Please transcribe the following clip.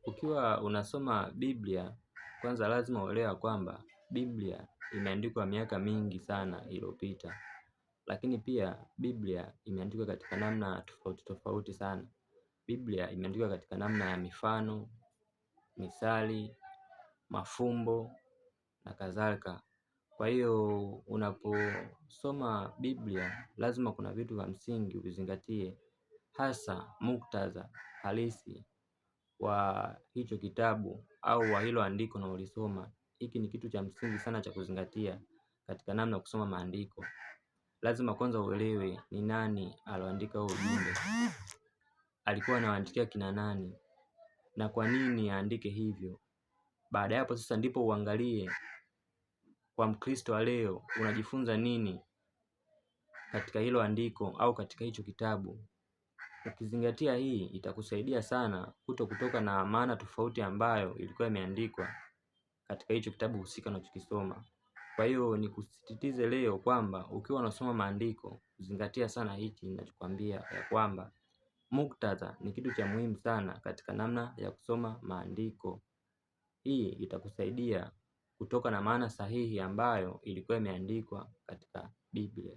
Ukiwa unasoma Biblia, kwanza lazima uelewe kwamba Biblia imeandikwa miaka mingi sana iliyopita. Lakini pia Biblia imeandikwa katika namna tofauti tofauti sana. Biblia imeandikwa katika namna ya mifano, misali, mafumbo na kadhalika. Kwa hiyo unaposoma Biblia lazima kuna vitu vya msingi uvizingatie, hasa muktadha halisi wa hicho kitabu au wa hilo andiko unalolisoma. Hiki ni kitu cha msingi sana cha kuzingatia katika namna ya kusoma maandiko. Lazima kwanza uelewe ni nani aloandika huo ujumbe, alikuwa anawaandikia kina nani na kwa nini aandike hivyo. Baada ya hapo sasa ndipo uangalie kwa Mkristo wa leo unajifunza nini katika hilo andiko au katika hicho kitabu. Ukizingatia hii itakusaidia sana kutoka na maana tofauti ambayo ilikuwa imeandikwa katika hicho kitabu husika unachokisoma. Kwa hiyo nikusisitize leo kwamba ukiwa unasoma maandiko zingatia sana hiki ninachokwambia, ya kwamba muktadha ni kitu cha muhimu sana katika namna ya kusoma maandiko. Hii itakusaidia kutoka na maana sahihi ambayo ilikuwa imeandikwa katika Biblia.